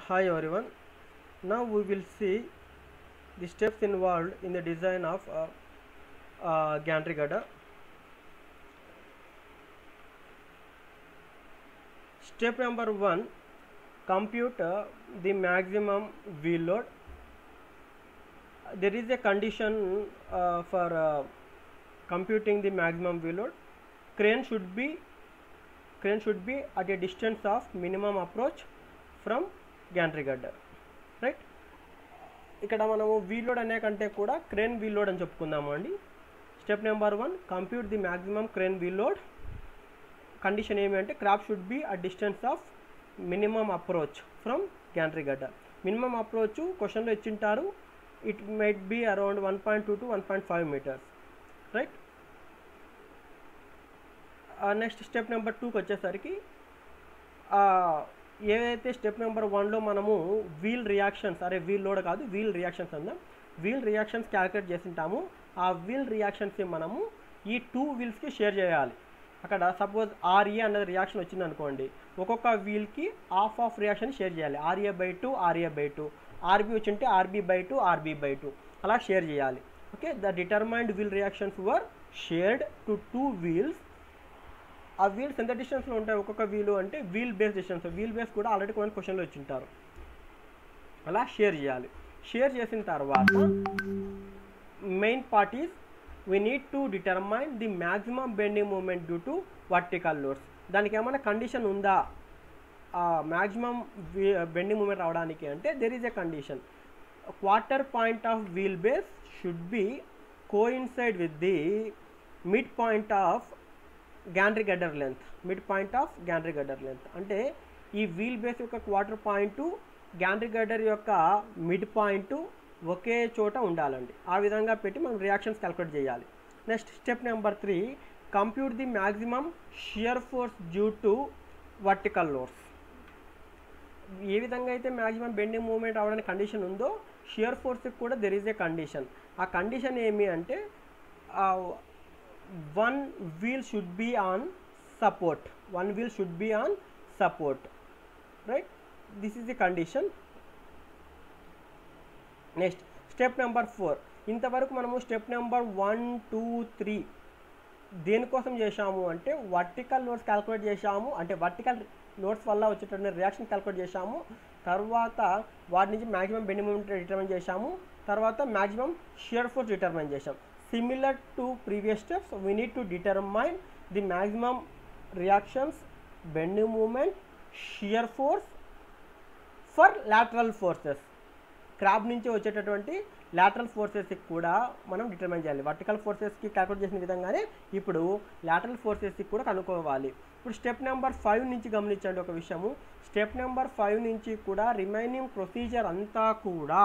Hi everyone. Now we will see the steps involved in the design of gantry girder. Step number 1: compute the maximum wheel load. There is a condition for computing the maximum wheel load. Crane should be at a distance of minimum approach from gantry girder, right? ఇక్కడ మనము wheel load అనే కంటే కూడా crane wheel load అని చెప్పుకుందాము అండి. Step number 1: compute the maximum crane wheel load. Condition ఏమి అంటే crab should be at distance of minimum approach from gantry girder. Minimum approach క్వశ్చన్లో ఇచ్చింటారు, it might be around 1.2 to 1.5 metres, right? Next step number 2కి వచ్చేసరికి ఏదైతే స్టెప్ నెంబర్ 1లో మనము వీల్ రియాక్షన్స్, వీల్ లోడ్ కాదు వీల్ రియాక్షన్స్ అందాం, వీల్ రియాక్షన్స్ క్యాలిక్యులేట్ చేసింటాము. ఆ వీల్ రియాక్షన్స్ని మనము ఈ 2 వీల్స్కి షేర్ చేయాలి. అక్కడ సపోజ్ RA అన్నది రియాక్షన్ వచ్చింది అనుకోండి, ఒక్కొక్క వీల్కి ఆఫ్ రియాక్షన్ షేర్ చేయాలి. RA/2 RA/2, RB వచ్చింటే RB/2 RB/2 అలా షేర్ చేయాలి. Okay, the determined wheel reactions were shared to 2 wheels. ఆ వీల్స్ ఎంత డిస్టెన్స్లో ఉంటాయి ఒక్కొక్క వీలు అంటే wheel base distance, wheel base కూడా ఆల్రెడీ కొన్ని క్వశ్చన్లో ఇచ్చింటారు. అలా షేర్ చేయాలి. షేర్ చేసిన తర్వాత main part is we need to determine the maximum bending moment due to vertical loads. దానికి ఏమైనా కండిషన్ ఉందా మ్యాక్సిమం బెండింగ్ మూమెంట్ రావడానికి అంటే there is a condition. Quarter point of wheel base should be coincide with the mid point of gantry girder length. Mid point of gantry girder length అంటే ఈ wheel base యొక్క quarter point gantry girder యొక్క mid point ఒకే చోట ఉండాలండి. ఆ విధంగా పెట్టి మనం రియాక్షన్స్ క్యాలిక్యులేట్ చేయాలి. Next step number 3: compute the maximum shear force due to vertical loads. ఏ విధంగా అయితే మ్యాక్సిమం బెండింగ్ మూవ్మెంట్ అవడానికి కండిషన్ ఉందో షియర్ ఫోర్స్కి కూడా దెర్ ఈజ్ ఏ కండిషన్. ఆ కండిషన్ ఏమి అంటే one wheel should be on support, right? This is the condition. Next step number 4. ఇంతవరకు మనము స్టెప్ నెంబర్ 1, 2, 3 దేనికోసం చేశాము అంటే వర్టికల్ లోడ్స్ క్యాలిక్యులేట్ చేశాము, అంటే వర్టికల్ లోడ్స్ వల్ల వచ్చేటటువంటి రియాక్షన్ క్యాలిక్యులేట్ చేశాము. తర్వాత వాటి నుంచి మ్యాక్సిమం బెండింగ్ మూమెంట్ డిటర్మైన్ చేశాము. తర్వాత మ్యాక్సిమం షియర్ ఫోర్స్ డిటర్మైన్ చేశాం. Similar to previous steps, we need to determine the maximum reactions, bending moment, shear force for lateral forces. Crab నుంచి వచ్చేటటువంటి లాటరల్ ఫోర్సెస్కి కూడా మనం డిటర్మైన్ చేయాలి. వర్టికల్ ఫోర్సెస్కి క్యాలిక్యులేట్ చేసిన విధంగానే ఇప్పుడు లాటరల్ ఫోర్సెస్కి కూడా కనుక్కోవాలి. ఇప్పుడు స్టెప్ నెంబర్ 5 నుంచి గమనించండి ఒక విషయము. స్టెప్ నెంబర్ 5 నుంచి కూడా రిమైనింగ్ ప్రొసీజర్ అంతా కూడా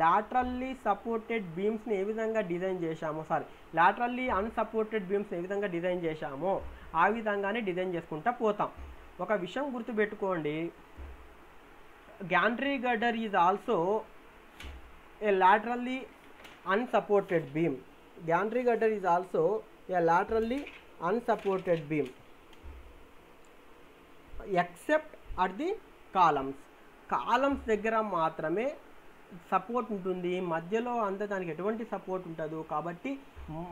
లాటరల్లీ సపోర్టెడ్ బీమ్స్ని ఏ విధంగా డిజైన్ చేశామో, లాటరల్లీ అన్సపోర్టెడ్ బీమ్స్ని ఏ విధంగా డిజైన్ చేశామో ఆ విధంగానే డిజైన్ చేసుకుంటూ పోతాం. ఒక విషయం గుర్తుపెట్టుకోండి, gantry girder is also a laterally unsupported beam. Gantry girder is also a laterally unsupported beam except at the columns దగ్గర మాత్రమే సపోర్ట్ ఉంటుంది, మధ్యలో అంతా దానికి ఎటువంటి సపోర్ట్ ఉండదు. కాబట్టి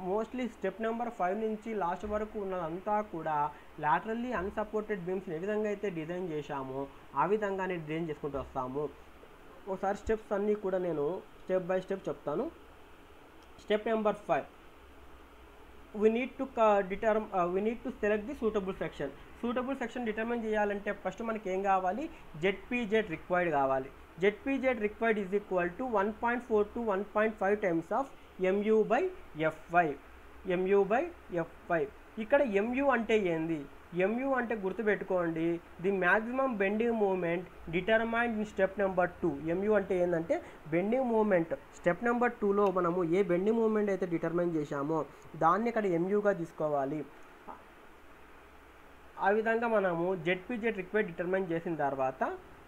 మోస్ట్లీ స్టెప్ నెంబర్ 5 నుంచి లాస్ట్ వరకు ఉన్నదంతా కూడా లాటరల్లీ అన్సపోర్టెడ్ బీమ్స్ని ఏ విధంగా అయితే డిజైన్ చేశామో ఆ విధంగానే డిజైన్ చేసుకుంటూ వస్తాము. ఒకసారి స్టెప్స్ అన్నీ కూడా నేను స్టెప్ బై స్టెప్ చెప్తాను. Step number 5: we need to select the suitable section. Determine చేయాలంటే ఫస్ట్ మనకి ఏం కావాలి? ZPZ రిక్వైర్డ్ కావాలి. ZPZ required is equal to 1.4 to 1.5 times of MU/F5. ఇక్కడ MU అంటే ఏంది? MU అంటే గుర్తుపెట్టుకోండి, the maximum bending moment determined in step number 2. MU అంటే ఏంటంటే బెండింగ్ మూమెంట్. స్టెప్ నెంబర్ 2లో మనము ఏ బెండింగ్ మూమెంట్ అయితే డిటర్మైన్ చేశామో దాన్ని ఇక్కడ MUగా తీసుకోవాలి. ఆ విధంగా మనము ZPZ రిక్వైర్డ్ డిటర్మైన్ చేసిన తర్వాత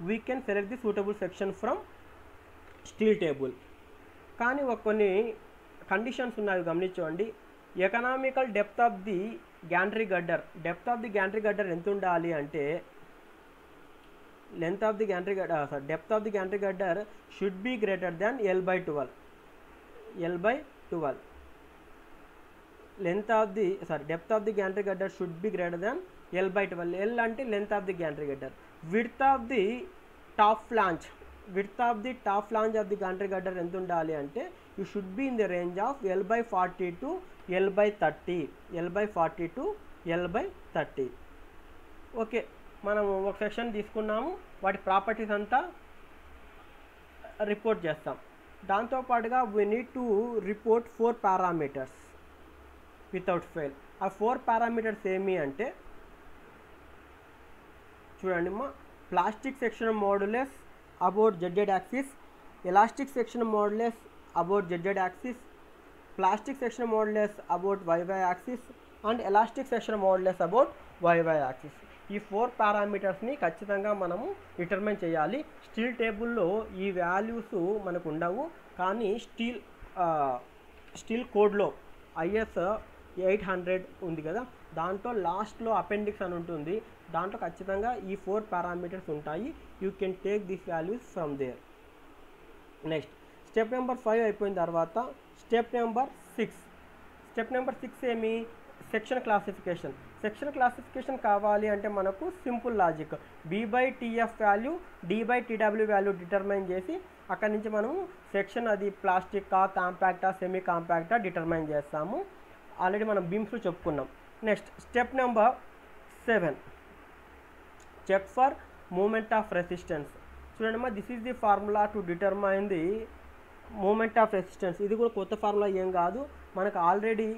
we can select the suitable section from steel table. కానీ కొన్ని కండిషన్స్ ఉన్నాయి, గమనించండి. Economical depth of the gantry girder ఎంత ఉండాలి అంటే length of the gantry girder, depth of the gantry girder should be greater than L by 12. L by 12. Length of the depth of the gantry girder should be greater than L by 12. L ante length of the gantry girder. Width of the top flange of the gantry girder ఎంత ఉండాలి అంటే you should be in the range of L by 40 to L by 30. L by 40 to L by 30. Okay, మనం ఒక section తీసుకున్నాము, వాటి properties అంతా report చేస్తాం. దాంతోపాటుగా we need to report 4 parameters without fail. ఆ 4 parameters ఏమి అంటే చూడండి అమ్మా, plastic section modulus about ZZ axis, elastic section modulus about ZZ axis, plastic section modulus about YY axis and elastic section modulus about YY axis. ఈ 4 పారామీటర్స్ని ఖచ్చితంగా మనము determine చేయాలి. Steel టేబుల్లో ఈ వాల్యూస్ మనకు ఉండవు, కానీ స్టీల్ కోడ్లో IS 800 ఉంది కదా, దాంట్లో లాస్ట్లో అపెండిక్స్ అని ఉంటుంది, దాంట్లో ఖచ్చితంగా ఈ 4 పారామీటర్స్ ఉంటాయి. You can take this values from there. Next step number 5 అయిపోయిన తర్వాత స్టెప్ నెంబర్ 6. స్టెప్ నెంబర్ 6 ఏమి? Section classification. సెక్షన్ క్లాసిఫికేషన్ కావాలి అంటే మనకు simple logic, B/TF value D/TW value determine చేసి అక్కడి నుంచి మనము సెక్షన్ అది ప్లాస్టిక్కా, కాంపాక్టా, సెమీ కాంపాక్టా డిటర్మైన్ చేస్తాము. ఆల్రెడీ మనం బీమ్స్లో చెప్పుకున్నాం. Next step number 7, check for moment of resistance. చూడండి, this is the formula to determine the moment of resistance. ఇది కూడా కొత్త ఫార్ములా ఏం కాదు, మనకు ఆల్రెడీ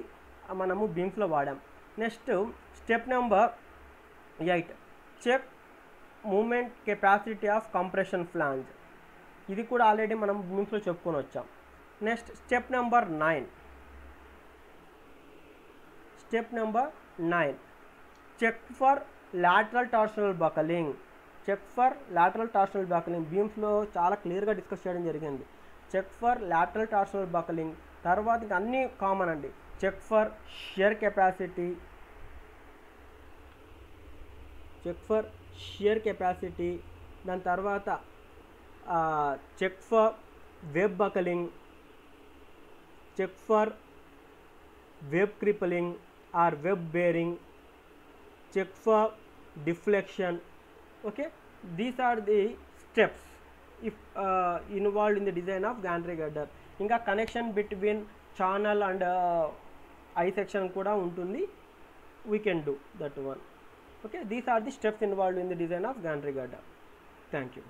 మనము బీమ్స్లో వాడాం. Next step number 8, check moment capacity of compression flange. ఇది కూడా ఆల్రెడీ మనం బీమ్స్లో చెప్పుకొని వచ్చాం. Next step number 9. Step number 9, check for lateral torsional buckling. Check for lateral torsional buckling బీమ్స్లో చాలా క్లియర్గా డిస్కస్ చేయడం జరిగింది. Check for lateral torsional buckling. తర్వాత ఇంకా అన్నీ కామన్ అండి. చెక్ ఫర్ షియర్ కెపాసిటీ, దాని తర్వాత check for web buckling, check for web crippling or web bearing, check for deflection. Okay, these are the steps if involved in the design of gantry girder. ఇంకా connection between channel and I section కూడా ఉంటుంది, we can do that one. Okay, these are the steps involved in the design of gantry girder. Thank you.